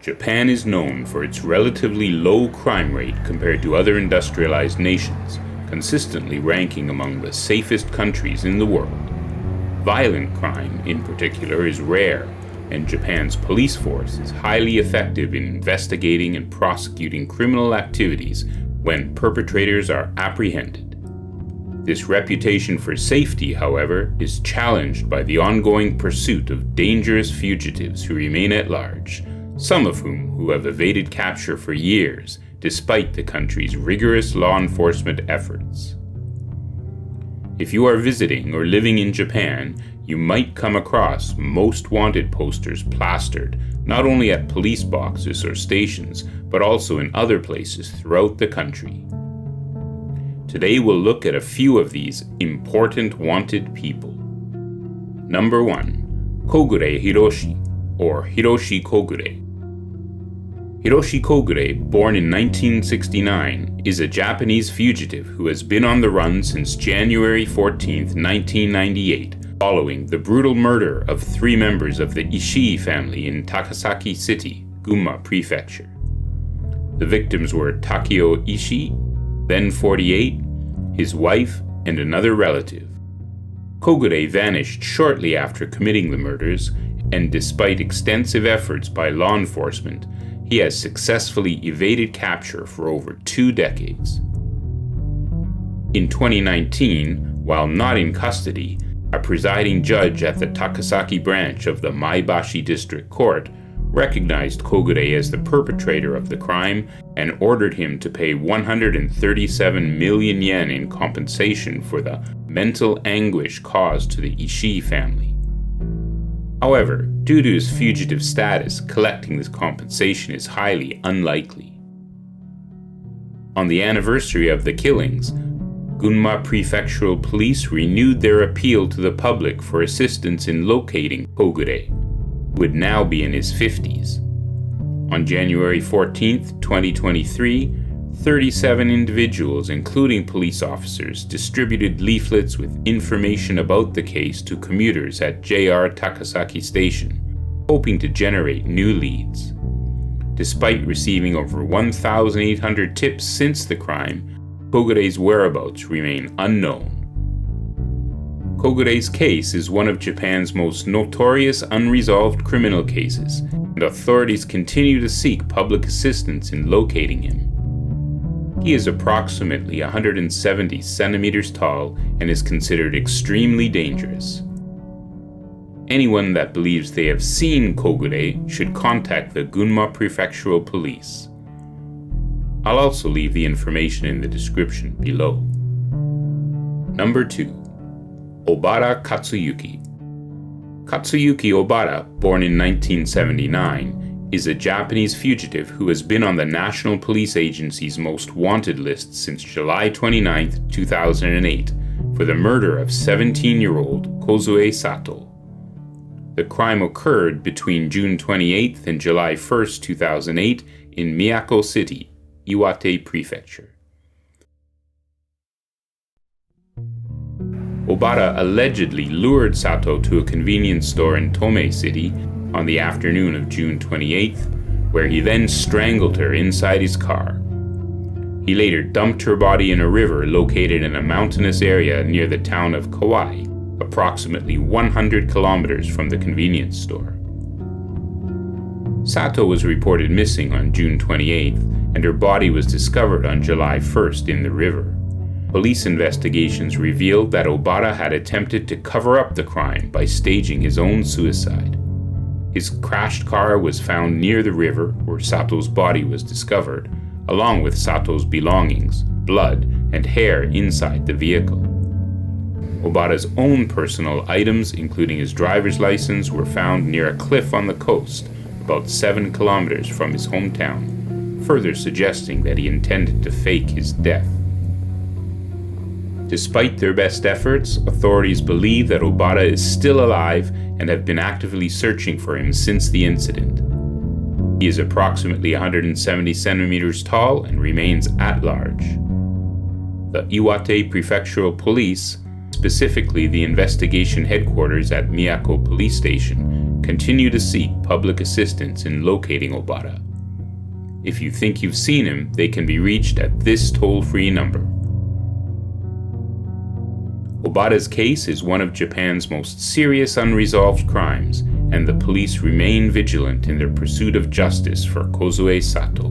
Japan is known for its relatively low crime rate compared to other industrialized nations, consistently ranking among the safest countries in the world. Violent crime, in particular, is rare, and Japan's police force is highly effective in investigating and prosecuting criminal activities when perpetrators are apprehended. This reputation for safety, however, is challenged by the ongoing pursuit of dangerous fugitives who remain at large, some of whom have evaded capture for years, despite the country's rigorous law enforcement efforts. If you are visiting or living in Japan, you might come across most wanted posters plastered not only at police boxes or stations, but also in other places throughout the country. Today we'll look at a few of these important wanted people. Number 1. Kogure Hiroshi, or Hiroshi Kogure. Hiroshi Kogure, born in 1969, is a Japanese fugitive who has been on the run since January 14, 1998, following the brutal murder of 3 members of the Ishii family in Takasaki City, Gunma Prefecture. The victims were Takeo Ishii, then 48, his wife, and another relative. Kogure vanished shortly after committing the murders, and despite extensive efforts by law enforcement, he has successfully evaded capture for over 2 decades. In 2019, while not in custody, a presiding judge at the Takasaki branch of the Maebashi District Court recognized Kogure as the perpetrator of the crime and ordered him to pay 137 million yen in compensation for the mental anguish caused to the Ishii family. However, due to his fugitive status, collecting this compensation is highly unlikely. On the anniversary of the killings, Gunma Prefectural Police renewed their appeal to the public for assistance in locating Kogure, who would now be in his 50s. On January 14, 2023, 37 individuals, including police officers, distributed leaflets with information about the case to commuters at JR Takasaki Station, hoping to generate new leads. Despite receiving over 1,800 tips since the crime, Kogure's whereabouts remain unknown. Kogure's case is one of Japan's most notorious unresolved criminal cases, and authorities continue to seek public assistance in locating him. He is approximately 170 centimeters tall and is considered extremely dangerous. Anyone that believes they have seen Kogure should contact the Gunma Prefectural Police. I'll also leave the information in the description below. Number 2. Obata Katsuyuki. Katsuyuki Obata, born in 1979, is a Japanese fugitive who has been on the National Police Agency's most wanted list since July 29, 2008, for the murder of 17-year-old Kozue Sato. The crime occurred between June 28 and July 1, 2008 in Miyako City, Iwate Prefecture. Obata allegedly lured Sato to a convenience store in Tomei City on the afternoon of June 28th, where he then strangled her inside his car. He later dumped her body in a river located in a mountainous area near the town of Kawai, approximately 100 kilometers from the convenience store. Sato was reported missing on June 28th, and her body was discovered on July 1st in the river. Police investigations revealed that Obata had attempted to cover up the crime by staging his own suicide. His crashed car was found near the river where Sato's body was discovered, along with Sato's belongings, blood, and hair inside the vehicle. Obata's own personal items, including his driver's license, were found near a cliff on the coast, about 7 kilometers from his hometown, further suggesting that he intended to fake his death. Despite their best efforts, authorities believe that Obata is still alive and have been actively searching for him since the incident. He is approximately 170 centimeters tall and remains at large. The Iwate Prefectural Police, specifically the investigation headquarters at Miyako Police Station, continue to seek public assistance in locating Obata. If you think you've seen him, they can be reached at this toll-free number. Obata's case is one of Japan's most serious unresolved crimes, and the police remain vigilant in their pursuit of justice for Kozue Sato.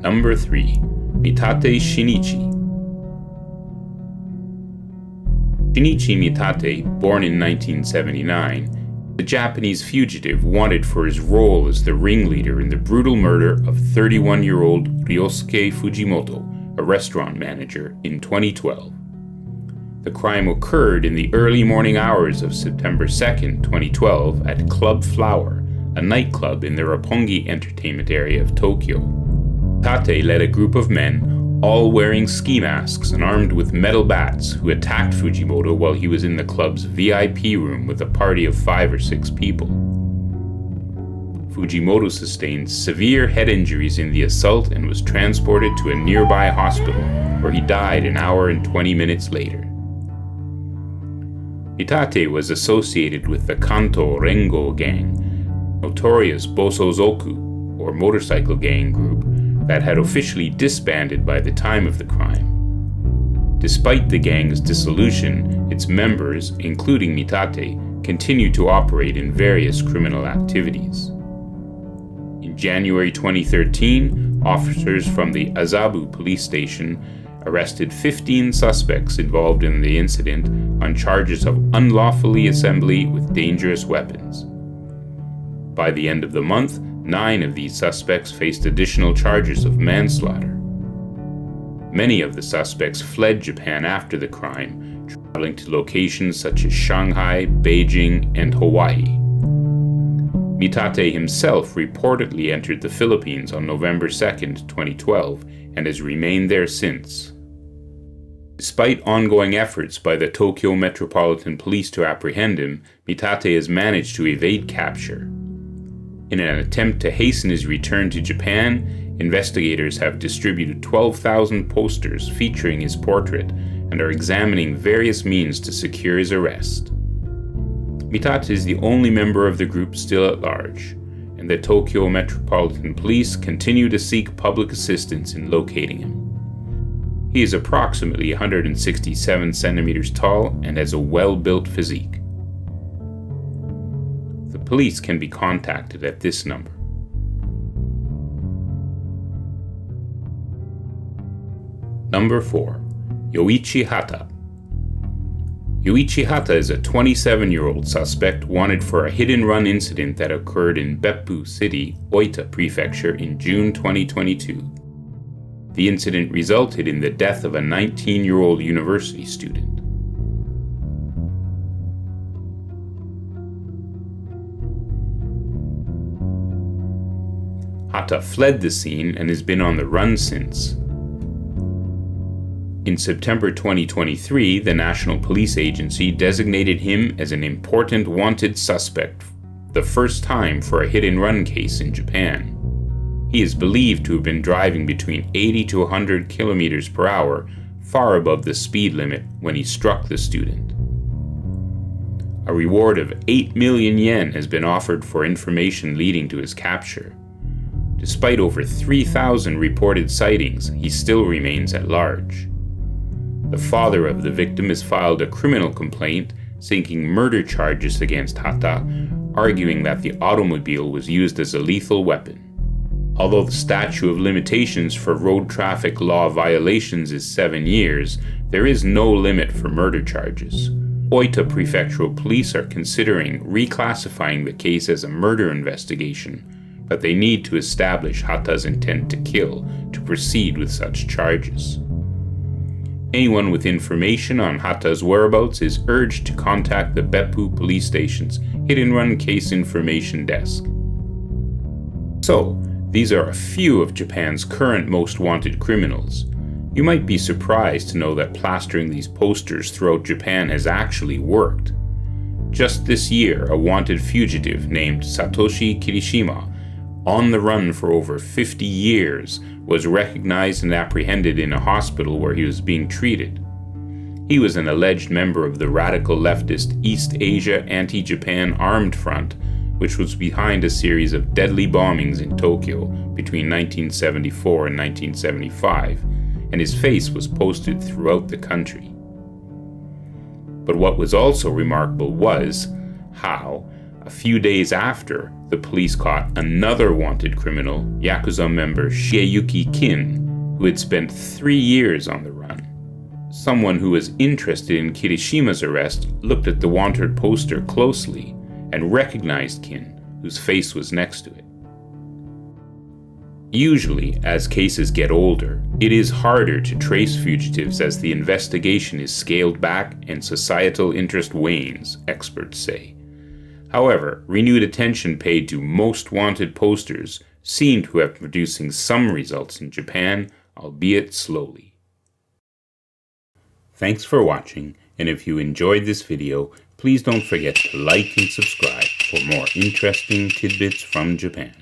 Number 3. Mitate Shinichi. Shinichi Mitate, born in 1979, a Japanese fugitive wanted for his role as the ringleader in the brutal murder of 31-year-old Ryosuke Fujimoto, a restaurant manager, in 2012. The crime occurred in the early morning hours of September 2, 2012, at Club Flower, a nightclub in the Roppongi entertainment area of Tokyo. Mitate led a group of men, all wearing ski masks and armed with metal bats, who attacked Fujimoto while he was in the club's VIP room with a party of 5 or 6 people. Fujimoto sustained severe head injuries in the assault and was transported to a nearby hospital, where he died an hour and 20 minutes later. Mitate was associated with the Kanto Rengo gang, notorious Bosozoku, or motorcycle gang group, that had officially disbanded by the time of the crime. Despite the gang's dissolution, its members, including Mitate, continued to operate in various criminal activities. In January 2013, officers from the Azabu police station arrested 15 suspects involved in the incident on charges of unlawfully assembly with dangerous weapons. By the end of the month, 9 of these suspects faced additional charges of manslaughter. Many of the suspects fled Japan after the crime, traveling to locations such as Shanghai, Beijing, and Hawaii. Mitate himself reportedly entered the Philippines on November 2, 2012, and has remained there since. Despite ongoing efforts by the Tokyo Metropolitan Police to apprehend him, Mitate has managed to evade capture. In an attempt to hasten his return to Japan, investigators have distributed 12,000 posters featuring his portrait and are examining various means to secure his arrest. Mitate is the only member of the group still at large, and the Tokyo Metropolitan Police continue to seek public assistance in locating him. He is approximately 167 centimeters tall and has a well-built physique. Police can be contacted at this number. Number 4. Yoichi Hatta. Yoichi Hatta is a 27-year-old suspect wanted for a hit-and-run incident that occurred in Beppu City, Oita Prefecture in June 2022. The incident resulted in the death of a 19-year-old university student. Hatta fled the scene and has been on the run since. In September 2023, the National Police Agency designated him as an important wanted suspect, the first time for a hit-and-run case in Japan. He is believed to have been driving between 80 to 100 kilometers per hour, far above the speed limit when he struck the student. A reward of 8 million yen has been offered for information leading to his capture. Despite over 3,000 reported sightings, he still remains at large. The father of the victim has filed a criminal complaint seeking murder charges against Hatta, arguing that the automobile was used as a lethal weapon. Although the statute of limitations for road traffic law violations is 7 years, there is no limit for murder charges. Oita Prefectural Police are considering reclassifying the case as a murder investigation, but they need to establish Hatta's intent to kill to proceed with such charges. Anyone with information on Hatta's whereabouts is urged to contact the Beppu Police Station's hit-and-run case information desk. So, these are a few of Japan's current most wanted criminals. You might be surprised to know that plastering these posters throughout Japan has actually worked. Just this year, a wanted fugitive named Satoshi Kirishima, on the run for over 50 years, was recognized and apprehended in a hospital where he was being treated. He was an alleged member of the radical leftist East Asia Anti-Japan Armed Front, which was behind a series of deadly bombings in Tokyo between 1974 and 1975, and his face was posted throughout the country. But what was also remarkable was how, a few days after, the police caught another wanted criminal, Yakuza member Shigeaki Kin, who had spent 3 years on the run. Someone who was interested in Kirishima's arrest looked at the wanted poster closely and recognized Kin, whose face was next to it. Usually, as cases get older, it is harder to trace fugitives as the investigation is scaled back and societal interest wanes, experts say. However, renewed attention paid to most wanted posters seem to have producing some results in Japan, albeit slowly. Thanks for watching, and if you enjoyed this video, please don't forget to like and subscribe for more interesting tidbits from Japan.